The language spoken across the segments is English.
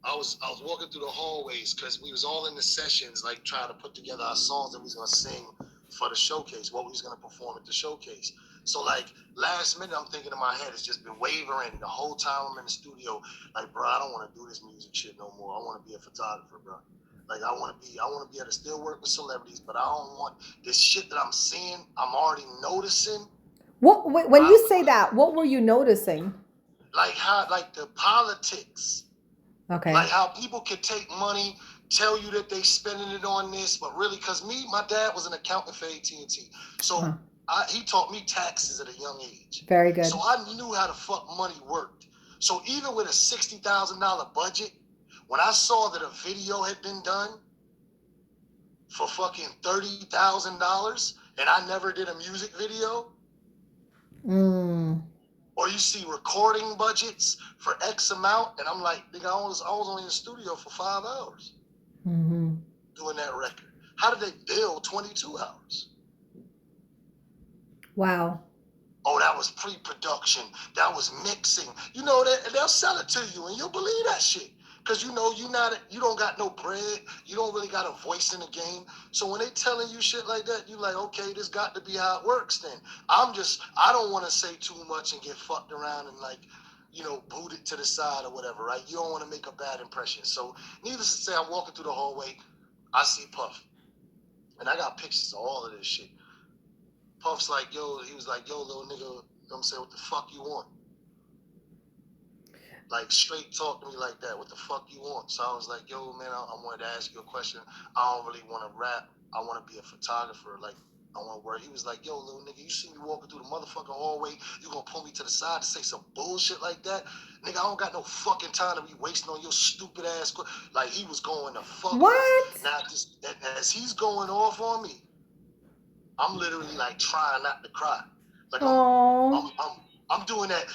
I was walking through the hallways because we was all in the sessions, like trying to put together our songs that we was gonna sing for the showcase, what we was gonna perform at the showcase. So like last minute, I'm thinking in my head, it's just been wavering the whole time I'm in the studio. Like, bro, I don't want to do this music shit no more. I want to be a photographer, bro. Like, I want to be able to still work with celebrities, but I don't want this shit that I'm seeing. I'm already noticing. When you say that, what were you noticing? Like how, like the politics. Okay. Like how people can take money, tell you that they spending it on this, but really, because my dad was an accountant for AT&T. So he taught me taxes at a young age. Very good. So I knew how the fuck money worked. So even with a $60,000 budget, when I saw that a video had been done for fucking $30,000 and I never did a music video, or you see recording budgets for X amount, and I'm like, nigga, I was only in the studio for 5 hours doing that record. How did they bill 22 hours? Wow. Oh, that was pre-production. That was mixing. You know that, and they'll sell it to you, and you'll believe that shit. Cause you know you don't got no bread. You don't really got a voice in the game. So when they telling you shit like that, you like, okay, this got to be how it works. Then I don't want to say too much and get fucked around and like, booted to the side or whatever, right? You don't want to make a bad impression. So needless to say, I'm walking through the hallway. I see Puff, and I got pictures of all of this shit. Puff's like, yo, he was like, yo, little nigga, you know what I'm saying, what the fuck you want? Like, straight talk to me like that, what the fuck you want? So I was like, yo, man, I wanted to ask you a question. I don't really want to rap. I want to be a photographer. Like, I want to work. He was like, yo, little nigga, you see me walking through the motherfucking hallway, you gonna pull me to the side to say some bullshit like that? Nigga, I don't got no fucking time to be wasting on your stupid ass. Like, he was going the fuck off. What? Now, as he's going off on me, I'm literally like trying not to cry. Like Oh. I'm doing that,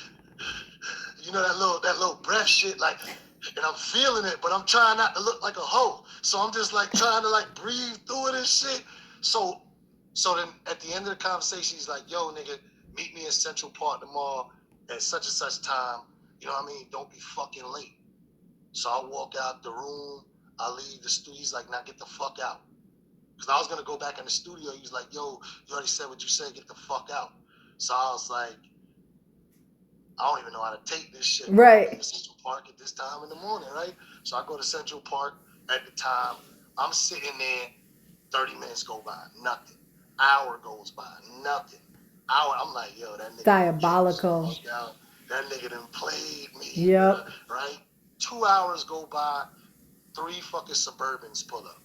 that little breath shit, like, and I'm feeling it, but I'm trying not to look like a hoe. So I'm just like trying to like breathe through it and shit. So then at the end of the conversation, he's like, yo, nigga, meet me in Central Park tomorrow at such and such time. You know what I mean? Don't be fucking late. So I walk out the room, I leave the studio. He's like, now get the fuck out. Because I was going to go back in the studio. He was like, yo, you already said what you said. Get the fuck out. So I was like, I don't even know how to take this shit. I'm going to be in Right. Central Park at this time in the morning, right? So I go to Central Park at the time. I'm sitting there. 30 minutes go by. Nothing. Hour goes by. Nothing. Hour. I'm like, yo, that nigga done came the Diabolical. fuck out. That nigga done played me, bro. Yep. Right? 2 hours go by. 3 fucking Suburbans pull up.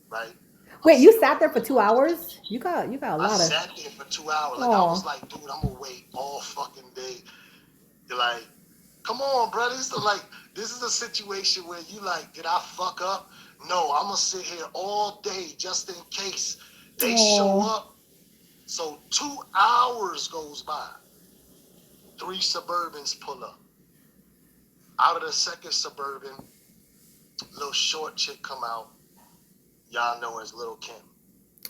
Right? I'm Wait, you sitting sat right there on for the 2 hours? You got a I lot of. sat there for 2 hours. Like, I was Oh. like, dude, I'm gonna wait all fucking day. You're like, come on, bro. This is a situation where you like, did I fuck up? No, I'm gonna sit here all day just in case they show Oh. up. So 2 hours goes by. 3 Suburbans pull up. Out of the second Suburban, little short chick come out. Y'all know her as Little Kim.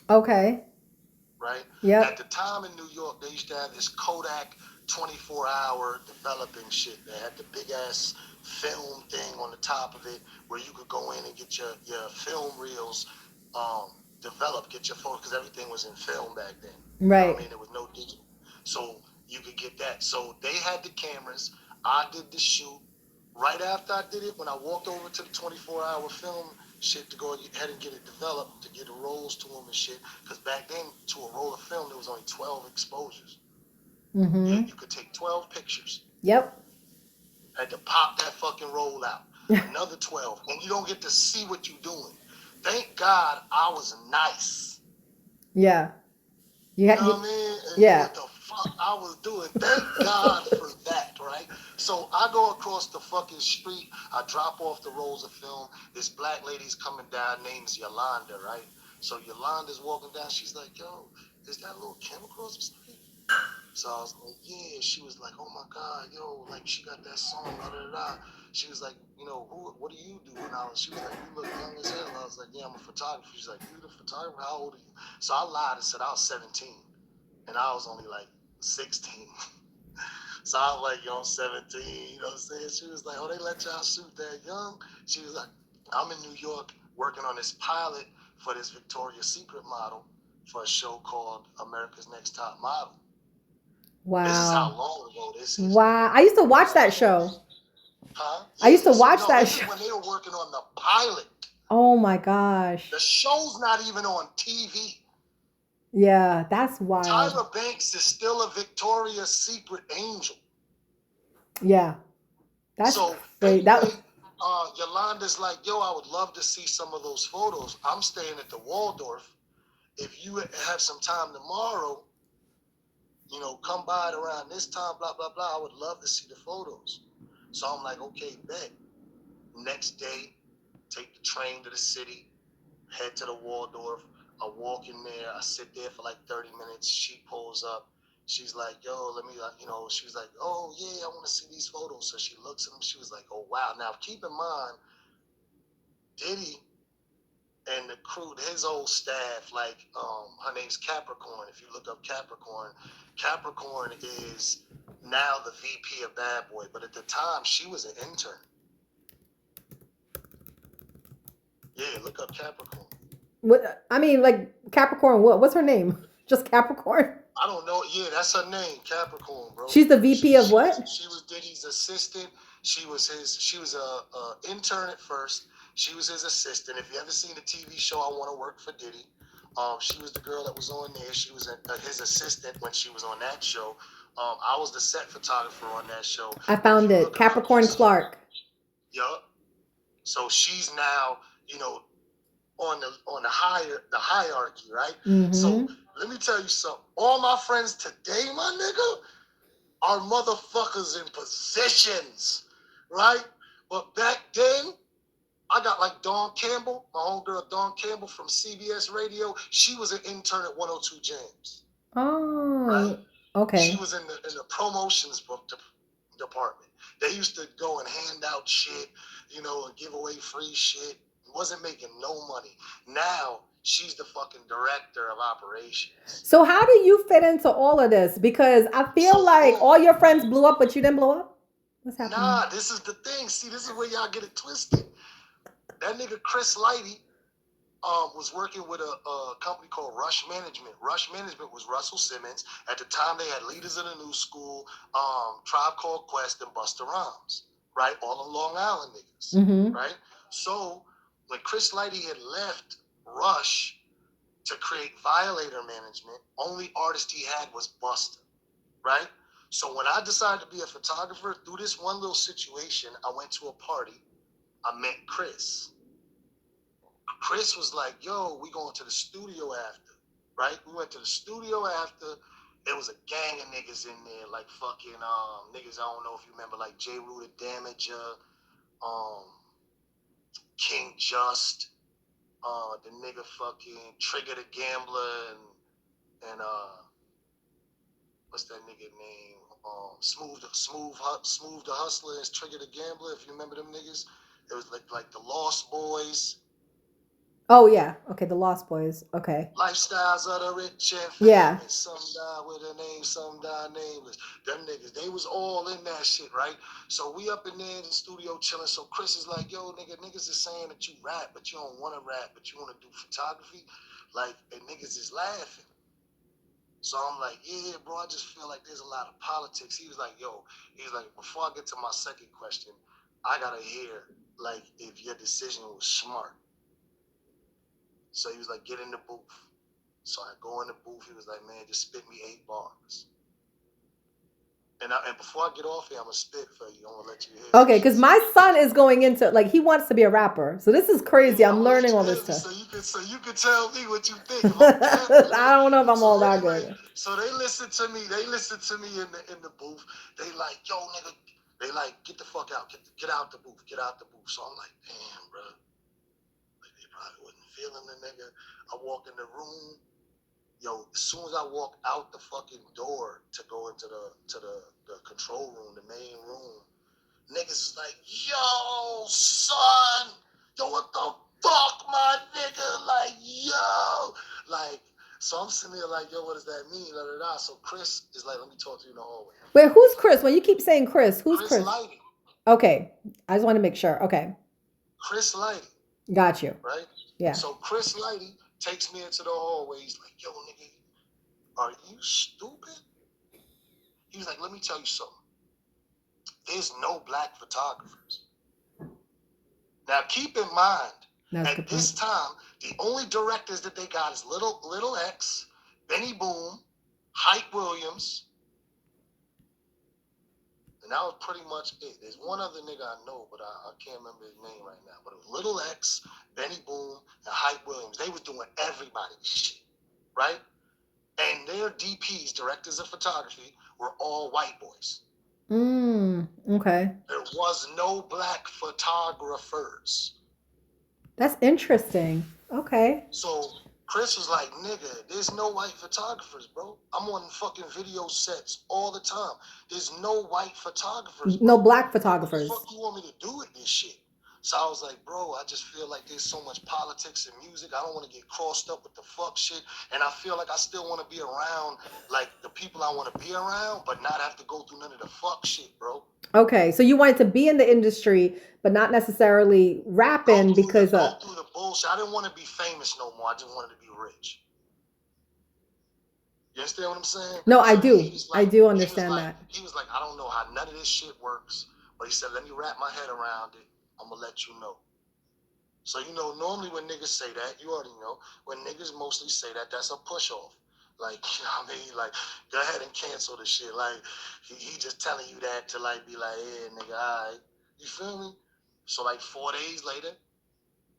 Okay. Right? At Yep. the time in New York, they used to have this Kodak 24-hour developing shit. They had the big ass film thing on the top of it where you could go in and get your film reels developed, get your photos, because everything was in film back then. You know what I Right. mean? There was no digital. So you could get that. So they had the cameras. I did the shoot. Right after I did it, when I walked over to the 24-hour film shit to go ahead and get it developed, to get the rolls to them and shit, because back then, to a roll of film, there was only 12 exposures. You could take 12 pictures. Yep. Had to pop that fucking roll out. Another 12. And you don't get to see what you're doing. Thank God I was nice. Yeah. You You had know you. what I mean? And knew Yeah. what the fuck I was doing. Thank God for that, right? So I go across the fucking street. I drop off the rolls of film. This black lady's coming down. Name's Yolanda, right? So Yolanda's walking down. She's like, yo, is that little Kim across the street? So I was like, yeah. She was like, oh my God, yo, like she got that song, da da da. She was like, what do you do? And she was like, you look young as hell. I was like, yeah, I'm a photographer. She's like, you the photographer? How old are you? So I lied and said I was 17, and I was only like 16. So I was like, yo, I'm 17, you know what I'm saying? She was like, oh, they let y'all shoot that young? She was like, I'm in New York working on this pilot for this Victoria's Secret model for a show called America's Next Top Model. This is how Wow. long ago this is. Wow. I used to watch that show. Huh? I used to so watch no, that this show. is when they were working on the pilot. Oh my gosh. The show's not even on TV. Yeah, that's wild. Tyra Banks is still a Victoria's Secret angel. Yeah. That's So crazy. anyway, Yolanda's like, yo, I would love to see some of those photos. I'm staying at the Waldorf. If you have some time tomorrow, you know, come by at around this time, blah, blah, blah. I would love to see the photos. So I'm like, okay, bet. Next day, take the train to the city, head to the Waldorf. I walk in there. I sit there for like 30 minutes. She pulls up. She's like, yo, let me, you know, she was like, oh, yeah, I want to see these photos. So she looks at them. She was like, oh, wow. Now, keep in mind, Diddy and the crew, his old staff, like, her name's Capricorn. If you look up Capricorn, Capricorn is now the VP of Bad Boy. But at the time, she was an intern. Yeah, look up Capricorn. What I mean, like Capricorn. What's her name? Just Capricorn. I don't know. Yeah, that's her name, Capricorn, bro. She's the VP of what? She was Diddy's assistant. She was a intern at first. She was his assistant. If you ever seen the TV show I Want to Work for Diddy, she was the girl that was on there. She was his assistant when she was on that show. I was the set photographer on that show. I found it. Capricorn Clark. Yup. So she's now, you know, on the hierarchy, right? Mm-hmm. So let me tell you something. All my friends today, my nigga, are motherfuckers in positions, right? But back then, I got like Dawn Campbell, my homegirl Dawn Campbell from CBS Radio. She was an intern at 102 Jams. Oh, right? Okay. She was in the promotions department. They used to go and hand out shit, you know, and give away free shit. Wasn't making no money. Now she's the fucking director of operations. So how do you fit into all of this? Because I feel like all your friends blew up, but you didn't blow up. What's happening? Nah, this is the thing. See, this is where y'all get it twisted. That nigga Chris Lighty was working with a company called Rush Management. Rush Management was Russell Simmons. At the time, they had Leaders of the New School, Tribe Called Quest, and Busta Rhymes, right? All the Long Island niggas, Mm-hmm. right? So when Chris Lighty had left Rush to create Violator Management, only artist he had was Busta, right? So when I decided to be a photographer, through this one little situation, I went to a party. I met Chris. Chris was like, yo, we going to the studio after, right? We went to the studio after. There was a gang of niggas in there, like fucking niggas, I don't know if you remember, like J. Rooted Damager, King Just, the nigga fucking Trigger the Gambler, and what's that nigga name? Smooth the Hustler is Trigger the Gambler, if you remember them niggas. It was like the Lost Boys. Oh yeah, okay, the Lost Boys. Okay. Lifestyles of the rich and famous. Yeah. Some die with a name, some die nameless. Them niggas, they was all in that shit, right? So we up in there in the studio chilling. So Chris is like, yo, niggas is saying that you rap, but you don't want to rap, but you want to do photography. Like, and niggas is laughing. So I'm like, yeah, bro, I just feel like there's a lot of politics. He was like, he's like, before I get to my second question, I gotta hear, like, if your decision was smart. So he was like, get in the booth. So I go in the booth. He was like, man, just spit me 8 bars. And before I get off here, I'm going to spit for you. I'm going to let you hear. Okay, because my son is going into, like, he wants to be a rapper. So this is crazy. I'm learning all this stuff. So you can tell me what you think. I don't know if I'm all that good. So they listen to me. They listen to me in the booth. They like, yo, nigga. They like, get the fuck out. Get out the booth. Get out the booth. So I'm like, damn, bro. I wasn't feeling the nigga. I walk in the room. Yo, as soon as I walk out the fucking door to go into the control room, the main room, niggas is like, yo, son, yo, what the fuck, my nigga? Like, yo. Like, So I'm sitting there like, yo, what does that mean? Da, da, da. So Chris is like, let me talk to you in the hallway. Wait, who's Chris? When you keep saying Chris, who's Chris Chris? Lighty. Okay, I just want to make sure. Okay, Chris Lighty. got you. Right? Yeah. So Chris Lighty takes me into the hallway. He's like, yo, nigga, are you stupid? He's like, let me tell you something. There's no black photographers. Now, keep in mind, at this time, the only directors that they got is Little X, Benny Boom, Hype Williams, and that was pretty much it. There's one other nigga I know, but I can't remember his name right now. But it was Little X, Benny Boom, and Hype Williams. They was doing everybody's shit, right? And their DPs, directors of photography, were all white boys. Okay. There was no black photographers. That's interesting. Okay. So Chris was like, nigga, there's no white photographers, bro. I'm on fucking video sets all the time. There's no white photographers, bro. No black photographers. What the fuck you want me to do with this shit? So I was like, bro, I just feel like there's so much politics and music. I don't want to get crossed up with the fuck shit. And I feel like I still want to be around, like, the people I want to be around, but not have to go through none of the fuck shit, bro. Okay, so you wanted to be in the industry, but not necessarily rapping because go through the bullshit. I didn't want to be famous no more. I just wanted to be rich. You understand what I'm saying? No, I do. I do understand that. He was like, I don't know how none of this shit works, but he said, let me wrap my head around it. I'm going to let you know. So, you know, normally when niggas say that, you already know, when niggas mostly say that, that's a push-off. Like, you know what I mean? Like, go ahead and cancel the shit. Like, he just telling you that to, like, be like, yeah, nigga, all right. You feel me? So, like, 4 days later,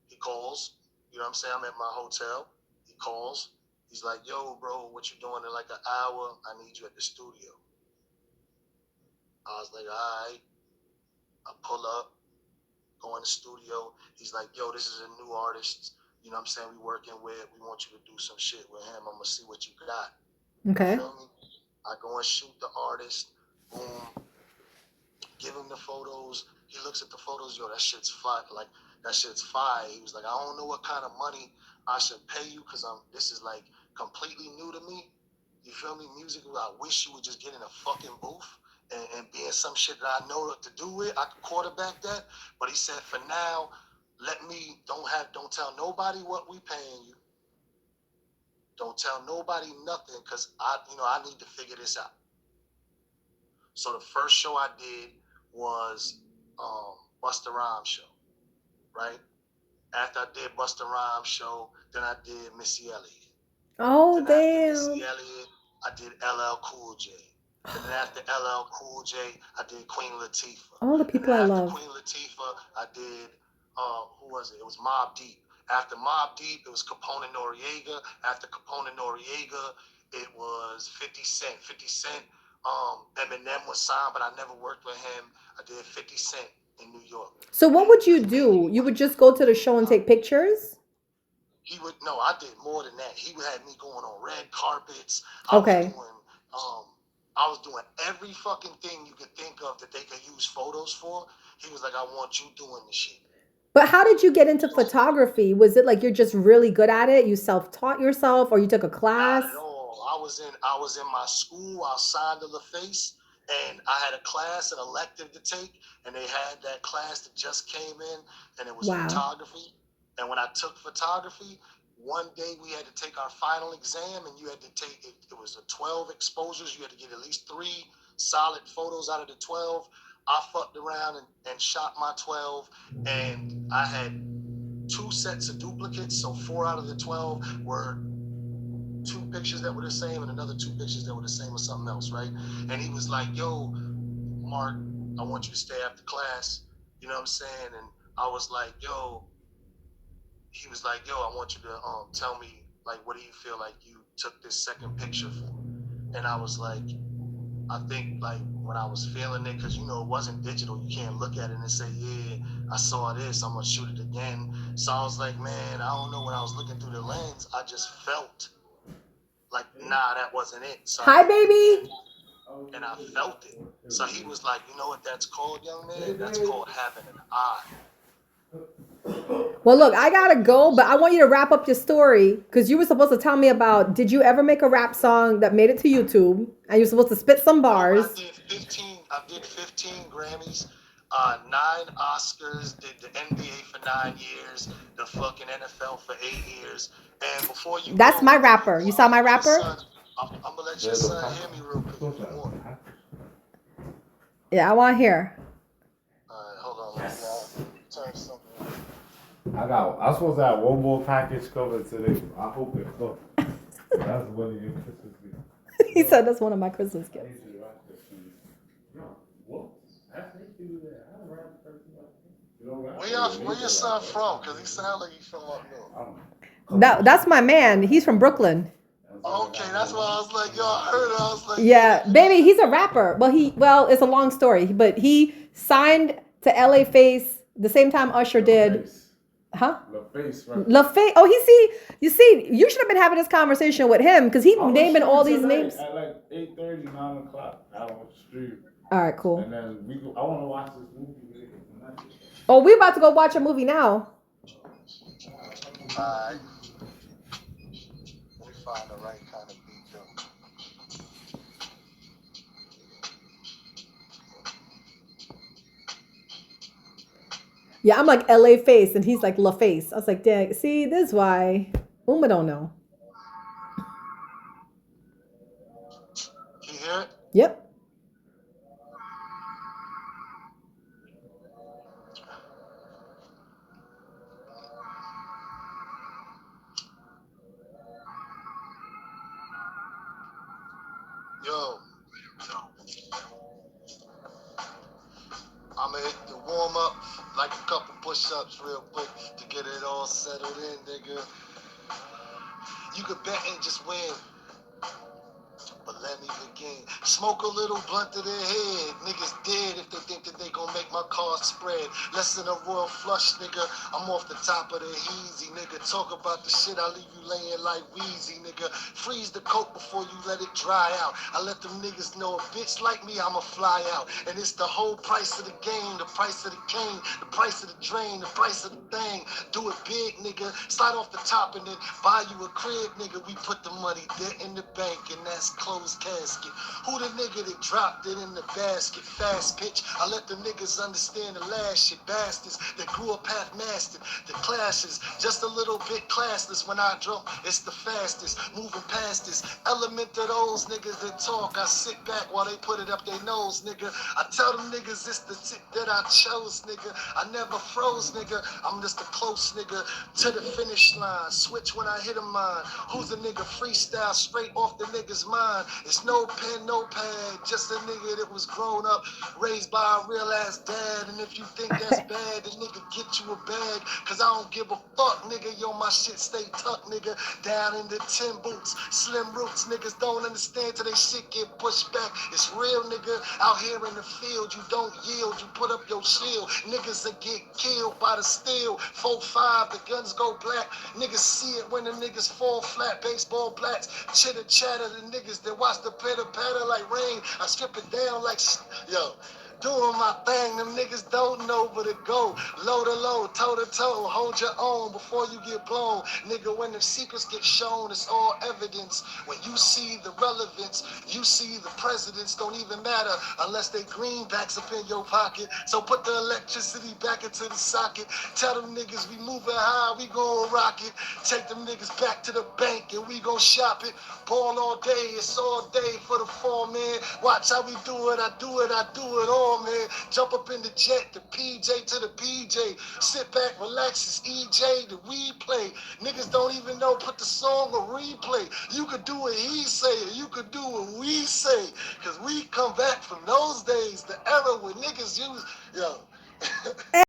he calls. You know what I'm saying? I'm at my hotel. He calls. He's like, yo, bro, what you doing in like an hour? I need you at the studio. I was like, all right. I pull up, go in the studio. He's like, yo, this is a new artist. You know what I'm saying? We working with. We want you to do some shit with him. I'm going to see what you got. Okay. You feel me? I go and shoot the artist. Boom. Give him the photos. He looks at the photos. Yo, that shit's fire. Like, that shit's fire. He was like, I don't know what kind of money I should pay you because this is like completely new to me. You feel me? Music, I wish you would just get in a fucking booth and be in some shit that I know what to do with. I could quarterback that. But he said, for now, don't tell nobody what we paying you. Don't tell nobody nothing because I need to figure this out. So the first show I did was Busta Rhymes show, right? After I did Busta Rhymes show, then I did Missy Elliott. Oh, then damn. After Missy Elliott, I did LL Cool J. And then after LL Cool J, I did Queen Latifah. All the people I love. After Queen Latifah, I did, who was it? It was Mobb Deep. After Mobb Deep, it was Capone Noriega. After Capone Noriega, it was 50 Cent. 50 Cent, Eminem was signed, but I never worked with him. I did 50 Cent in New York. So what would you do? You would just go to the show and take pictures? No, I did more than that. He had me going on red carpets. Okay. I was doing every fucking thing you could think of that they could use photos for. He was like, I want you doing the shit. But how did you get into photography? Was it like you're just really good at it? You self-taught yourself or you took a class? Not at all. I was in my school outside of LaFace, and I had a class, an elective to take, and they had that class that just came in, and it was photography. And when I took photography, one day we had to take our final exam, and you had to take it. It was 12 exposures. You had to get at least 3 solid photos out of the 12. I fucked around and shot my 12, and I had 2 sets of duplicates. So 4 out of the 12 were 2 pictures that were the same, and another 2 pictures that were the same or something else, right? And he was like, yo, Mark, I want you to stay after class. You know what I'm saying? And I was like, yo. He was like, yo, I want you to tell me, like, what do you feel like you took this second picture for? And I was like, I think, like, when I was feeling it, because, you know, it wasn't digital. You can't look at it and say, yeah, I saw this, I'm going to shoot it again. So I was like, man, I don't know. When I was looking through the lens, I just felt like, nah, that wasn't it. So hi, baby. And I felt it. So he was like, you know what that's called, young man? That's called having an eye. Well, look, I gotta go, but I want you to wrap up your story because you were supposed to tell me about. Did you ever make a rap song that made it to YouTube? And you're supposed to spit some bars. I did 15 Grammys, 9 Oscars, did the NBA for 9 years, the fucking NFL for 8 years. And before you That's go, my rapper. You saw my rapper? I'm gonna let your son hear me real quick if you want. Yeah, I want to hear. Alright, hold on, let me turn something on. I'm supposed to have one more package coming today. I hope it comes. That's one of your Christmas gifts. He said that's one of my Christmas gifts. Where your son from? Cause he sound like he's from up north. That's my man. He's from Brooklyn. Okay, that's why I was like, yo, I heard it. I was like, yeah, baby, he's a rapper. Well, it's a long story, but he signed to LA Face the same time Usher did. Huh? LaFace, right? LaFace. Oh, you should have been having this conversation with him because he naming all these names. At like 8:30, 9 o'clock, out on the street. All right, cool. And then I want to watch this movie. Oh, we're about to go watch a movie now. Alright. Let me find the right kind of beat, though. Yeah, I'm like LA Face, and he's like LaFace. I was like, dang, see, this is why Uma don't know. Can you hear it? Yep. Yo. I'ma hit the warm up, like a couple push-ups real quick to get it all settled in, nigga. You could bet and just win. But let me begin. Smoke a little blunt to their head. Niggas dead if they think that they gon' make my car spread. Less than a royal flush, nigga. I'm off the top of the easy, nigga. Talk about the shit, I leave you laying like Wheezy, nigga. Freeze the coke before you let it dry out. I let them niggas know a bitch like me, I'ma fly out. And it's the whole price of the game, the price of the cane, the price of the drain, the price of the thing. Do it big, nigga. Slide off the top and then buy you a crib, nigga. We put the money there in the bank and that's closed casket. Who the nigga that dropped it in the basket? Fast pitch. I let the niggas understand the last shit. Bastards that grew up half mastered. The clashes, just a little bit classless. When I drunk, it's the fastest. Moving past this element of those niggas that talk. I sit back while they put it up their nose, nigga. I tell them niggas it's the tip that I chose, nigga. I never froze, nigga. I'm just a close nigga to the finish line. Switch when I hit a mine. Who's the nigga freestyle straight off the nigga's mind? It's no pen, no pad, just a nigga that was grown up, raised by a real ass dad. And if you think that's bad, then nigga get you a bag. Cause I don't give a fuck, nigga. Yo, my shit stay tucked, nigga. Down in the 10 boots, slim roots. Niggas don't understand till they shit get pushed back. It's real, nigga. Out here in the field, you don't yield, you put up your shield. Niggas that get killed by the steel. 4-5, the guns go black. Niggas see it when the niggas fall flat. Baseball blacks, chitter chatter, the niggas that watch the pitter patter like rain. I strip it down like, yo, doing my thing. Them niggas don't know where to go. Low to low, toe to toe, hold your own before you get blown. Nigga, when the secrets get shown, it's all evidence. When you see the relevance, you see the presidents don't even matter unless they greenbacks up in your pocket. So put the electricity back into the socket. Tell them niggas we moving high, we gon' rock it. Take them niggas back to the bank and we gon' shop it. Ball all day, it's all day for the fall, man. Watch how we do it, I do it all, man. Jump up in the jet, the PJ to the PJ. Sit back, relax, it's EJ, the replay. Niggas don't even know, put the song on replay. You could do what he say, or you could do what we say. Cause we come back from those days, the era when niggas use, yo.